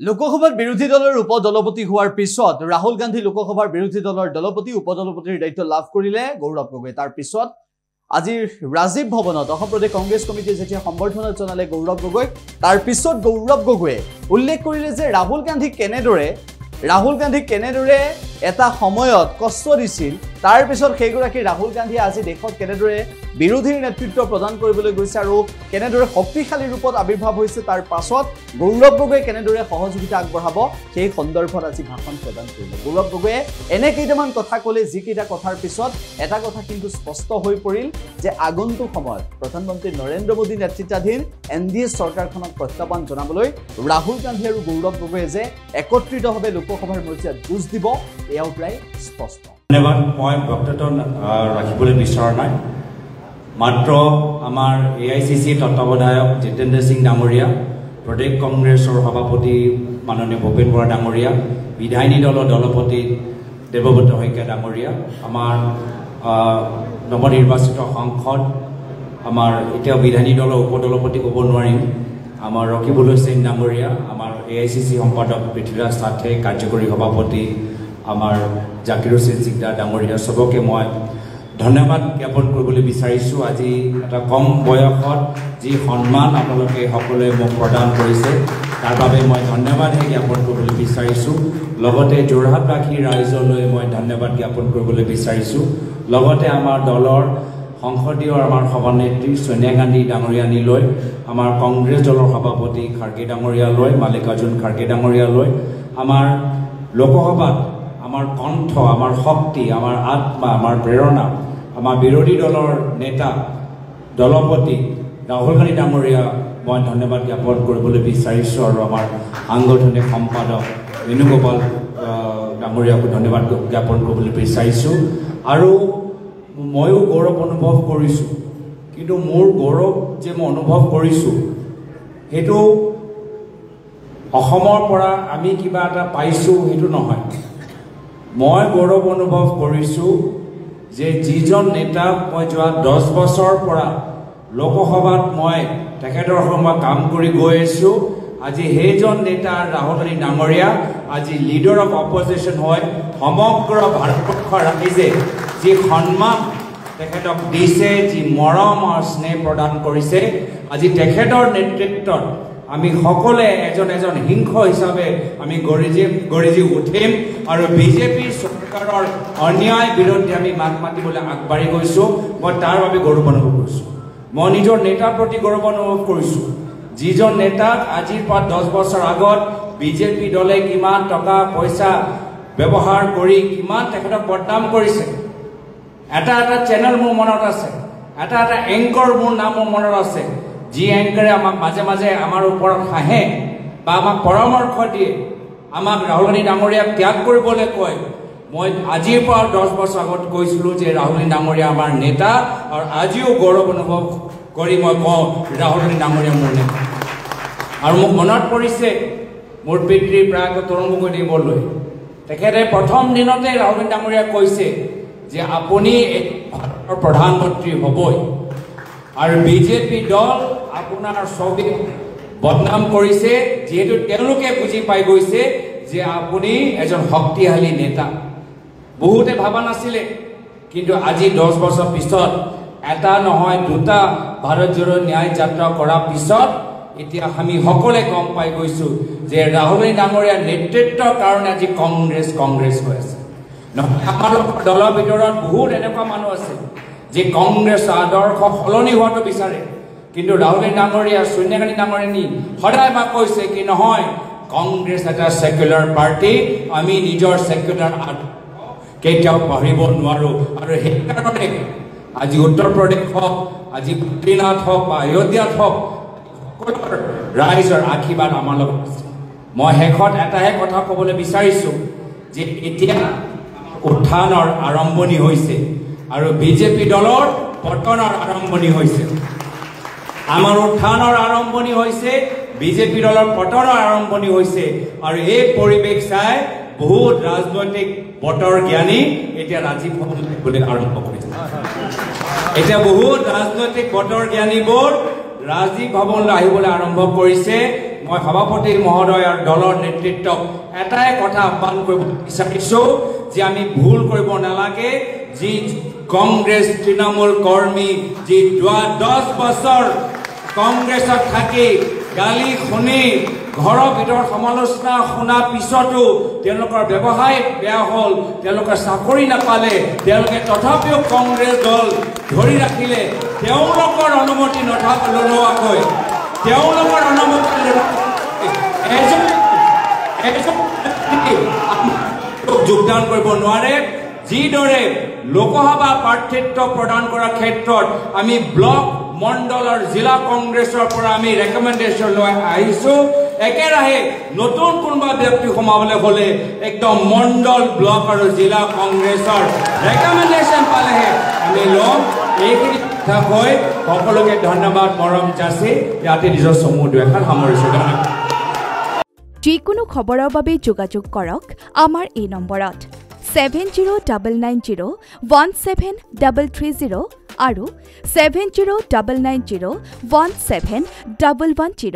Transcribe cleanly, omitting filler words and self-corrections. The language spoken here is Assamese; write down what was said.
লোকসভাত বিৰোধী দলৰ উপদলপতি হোৱাৰ পিছত ৰাহুল গান্ধী লোকসভাৰ বিৰোধী দলৰ দলপতি উপদলপতিৰ দায়িত্ব লাভ কৰিলে গৌৰৱ গগৈ। তাৰ পিছত আজি ৰাজীৱ ভৱনত অসম প্ৰদেশ কংগ্ৰেছ কমিটিয়ে যেতিয়া সম্বৰ্ধনা জনালে গৌৰৱ গগৈক, তাৰ পিছত গৌৰৱ গগৈয়ে উল্লেখ কৰিলে যে ৰাহুল গান্ধীক কেনেদৰে এটা সময়ত কষ্ট দিছিল, তাৰ পিছত সেইগৰাকী ৰাহুল গান্ধীয়ে আজি দেশত কেনেদৰে বিৰোধীৰ নেতৃত্ব প্ৰদান কৰিবলৈ গৈছে আৰু কেনেদৰে শক্তিশালী ৰূপত আবিৰ্ভাৱ হৈছে, তাৰ পাছত গৌৰৱ গগৈয়ে কেনেদৰে সহযোগিতা আগবঢ়াব সেই সন্দৰ্ভত আজি ভাষণ প্ৰদান কৰিলে। গৌৰৱ গগৈয়ে এনে কেইটামান কথা ক'লে, যিকেইটা কথাৰ পিছত এটা কথা কিন্তু স্পষ্ট হৈ পৰিল যে আগন্তুক সময়ত প্ৰধানমন্ত্ৰী নৰেন্দ্ৰ মোদী নেতৃত্বাধীন NDA চৰকাৰখনক প্ৰত্যাহ্বান জনাবলৈ ৰাহুল গান্ধী আৰু গৌৰৱ গগৈয়ে যে একত্ৰিতভাৱে লোকসভাৰ মৰ্যাদাত যুঁজ দিব, এয়াও প্ৰায় স্পষ্ট। ধন্যবাদ। মই বক্তব্য ৰাখিবলৈ বিচৰা নাই, মাত্ৰ আমাৰ AICC তত্ত্বাৱধায়ক জিতেন্দ্ৰ সিং ডাঙৰীয়া, প্ৰদেশ কংগ্ৰেছৰ সভাপতি মাননীয় ভূপেন বৰা ডাঙৰীয়া, বিধায়িনী দলৰ দলপতি দেৱব্ৰত শইকীয়া ডাঙৰীয়া, আমাৰ নৱনিৰ্বাচিত সাংসদ, আমাৰ এতিয়া বিধায়িনী দলৰ উপদলপতি ক'ব নোৱাৰিম, আমাৰ ৰকিবুল হুছেইন ডাঙৰীয়া, আমাৰ AICC সম্পাদক পৃথ্বীৰাজ সাথে, কাৰ্যকৰী সভাপতি আমাৰ জাকিৰ হুছেইন সিকদাৰ ডাঙৰীয়া, চবকে মই ধন্যবাদ জ্ঞাপন কৰিবলৈ বিচাৰিছোঁ। আজি এটা কম বয়সত যি সন্মান আপোনালোকে সকলোৱে মোক প্ৰদান কৰিছে, তাৰ বাবে মই ধন্যবাদহে জ্ঞাপন কৰিবলৈ বিচাৰিছোঁ। লগতে যোৰহাটবাসী ৰাইজলৈ মই ধন্যবাদ জ্ঞাপন কৰিবলৈ বিচাৰিছোঁ। লগতে আমাৰ দলৰ সংসদীয় আমাৰ সভানেত্ৰী সোনিয়া গান্ধী ডাঙৰীয়ানীলৈ, আমাৰ কংগ্ৰেছ দলৰ সভাপতি খাৰ্গে ডাঙৰীয়ালৈ, মাল্লিকাৰ্জুন খাৰ্গে ডাঙৰীয়ালৈ, আমাৰ লোকসভাত আমাৰ কণ্ঠ, আমাৰ শক্তি, আমাৰ আত্মা, আমাৰ প্ৰেৰণা, আমাৰ বিৰোধী দলৰ নেতা দলপতি ৰাহুল গান্ধী ডাঙৰীয়া মই ধন্যবাদ জ্ঞাপন কৰিবলৈ বিচাৰিছোঁ। আৰু আমাৰ সাংগঠনিক সম্পাদক বেণুগোপাল ডাঙৰীয়াকো ধন্যবাদ জ্ঞাপন কৰিবলৈ বিচাৰিছোঁ। আৰু ময়ো গৌৰৱ অনুভৱ কৰিছোঁ, কিন্তু মোৰ গৌৰৱ যে মই অনুভৱ কৰিছোঁ সেইটো অসমৰ পৰা আমি কিবা এটা পাইছোঁ সেইটো নহয়। মই গৌৰৱ অনুভৱ কৰিছোঁ যে যিজন নেতাক মই যোৱা 10 বছৰৰ পৰা লোকসভাত মই তেখেতৰ সময় কাম কৰি গৈ আছোঁ, আজি সেইজন নেতা ৰাহুল গান্ধী ডাঙৰীয়া আজি লিডাৰ অফ অপজিশ্যন হয়। সমগ্ৰ ভাৰতবৰ্ষৰ ৰাইজে যি সন্মান তেখেতক দিছে, যি মৰম আৰু স্নেহ প্ৰদান কৰিছে, আজি তেখেতৰ নেতৃত্বত আমি সকলোৱে এজন এজন সিংহ হিচাপে আমি গৰিজি উঠিম আৰু বিজেপি চৰকাৰৰ অন্যায় বিৰুদ্ধে আমি মাত মাতিবলৈ আগবাঢ়ি গৈছোঁ। মই তাৰ বাবে গৌৰৱ অনুভৱ কৰিছোঁ। মই নিজৰ নেতাৰ প্ৰতি গৌৰৱ অনুভৱ কৰিছোঁ, যিজন নেতাক আজিৰ পৰা 10 বছৰ আগত বিজেপি দলে কিমান টকা পইচা ব্যৱহাৰ কৰি কিমান তেখেতক বদনাম কৰিছে। এটা চেনেল মোৰ মনত আছে, এটা এংকৰ মোৰ নাম মোৰ মনত আছে, যি এংকাৰে আমাক মাজে মাজে আমাৰ ওপৰত হাঁহে বা আমাক পৰামৰ্শ দিয়ে, আমাক ৰাহুল গান্ধী ডাঙৰীয়াক ত্যাগ কৰিবলৈ কয়। মই আজিৰ পৰা 10 বছৰ আগত কৈছিলোঁ যে ৰাহুল গান্ধী ডাঙৰীয়া আমাৰ নেতা, আৰু আজিও গৌৰৱ অনুভৱ কৰি মই কওঁ ৰাহুল গান্ধী ডাঙৰীয়া মোৰ নেতা। আৰু মোক মনত পৰিছে মোৰ পিতৃ প্ৰয়াত তৰুণ গগৈ দেৱলৈ, তেখেতে প্ৰথম দিনতে ৰাহুল গান্ধী ডাঙৰীয়াক কৈছে যে আপুনি ভাৰতৰ প্ৰধানমন্ত্ৰী হ'বই, আৰু বিজেপি দল আপোনাৰ ছবি বদনাম কৰিছে, যিহেতু তেওঁলোকে বুজি পাই গৈছে যে আপুনি এজন শক্তিশালী নেতা। বহুতে ভাবা নাছিলে, কিন্তু আজি 10 বছৰ পিছত এটা নহয় দুটা ভাৰত জোড়ো ন্যায় যাত্ৰা কৰাৰ পিছত এতিয়া আমি সকলোৱে গম পাই গৈছোঁ যে ৰাহুল গান্ধী ডাঙৰীয়াৰ নেতৃত্বৰ কাৰণে আজি কংগ্ৰেছ হৈ আছে। আমাৰ দলৰ ভিতৰত বহুত এনেকুৱা মানুহ আছে যে কংগ্ৰেছ আদৰ্শ সলনি হোৱাটো বিচাৰে, কিন্তু ৰাহুল গান্ধী ডাঙৰীয়া, সোনিয়া গান্ধী ডাঙৰীয়ানী সদায় আমাক কৈছে কি নহয়, কংগ্ৰেছ এটা ছেকুলাৰ পাৰ্টি, আমি নিজৰ ছেকুলাৰ কেতিয়াও পাহৰিব নোৱাৰোঁ। আৰু সেইকাৰণে আজি উত্তৰ প্ৰদেশ হওক, আজি বদ্ৰীনাথ হওক বা অযোধ্যাত হওক, সকলোৰ ৰাইজৰ আশীৰ্বাদ আমাৰ লগত আছে। মই শেষত এটাহে কথা ক'বলৈ বিচাৰিছোঁ যে এতিয়া উত্থানৰ আৰম্ভণি হৈছে আৰু বিজেপি দলৰ পতনৰ আৰম্ভণি হৈছে। আমাৰ উত্থানৰ আৰম্ভণি হৈছে, বিজেপি দলৰ পতনৰ আৰম্ভণি হৈছে। আৰু এই পৰিৱেশ চাই বহুত ৰাজনৈতিক বতৰ জ্ঞানী এতিয়া ৰাজীৱ ভৱন আহিবলৈ আৰম্ভ কৰিছে। এতিয়া বহুত ৰাজনৈতিক বতৰ জ্ঞানীবোৰ ৰাজীৱ ভৱনলৈ আহিবলৈ আৰম্ভ কৰিছে। মই সভাপতি মহোদয় আৰু দলৰ নেতৃত্বক এটাই কথা আহ্বান কৰিব বিচাৰিছো যে আমি ভুল কৰিব নালাগে যি কংগ্ৰেছ তৃণমূল কৰ্মী যি 10 বছৰ কংগ্ৰেছত থাকি গালি শুনি ঘৰৰ ভিতৰত সমালোচনা শুনা পিছতো তেওঁলোকৰ ব্যৱসায় বেয়া হ'ল তেওঁলোকৰ চাকৰি নাপালে তেওঁলোকে তথাপিও কংগ্ৰেছ দল ধৰি ৰাখিলে তেওঁলোকৰ অনুমতি নথকাকৈ তেওঁলোকৰ অনুমতি যোগদান কৰিব নোৱাৰে যিদৰে লোকসভা প্ৰাৰ্থিত্ব প্ৰদান কৰাৰ ক্ষেত্ৰত আমি ব্লক মণ্ডল আৰু জিলা কংগ্ৰেছৰ পৰা আমি ৰেকমেণ্ডেশ্যন লৈ আহিছো একেৰাহে নতুন কোনোবা ব্যক্তি সোমাবলৈ হলে একদম মণ্ডল ব্লক আৰু জিলা কংগ্ৰেছৰ ৰেকমেণ্ডেশ্যন পালেহে আমি ল'ম এইখিনি কথা কৈ সকলোকে ধন্যবাদ মৰম যাচি ইয়াতে নিজৰ চমু দুএষাৰ সামৰিছো যিকোনো খবৰৰ বাবে যোগাযোগ কৰক আমাৰ এই নম্বৰত 7099017330 আৰু 7099017110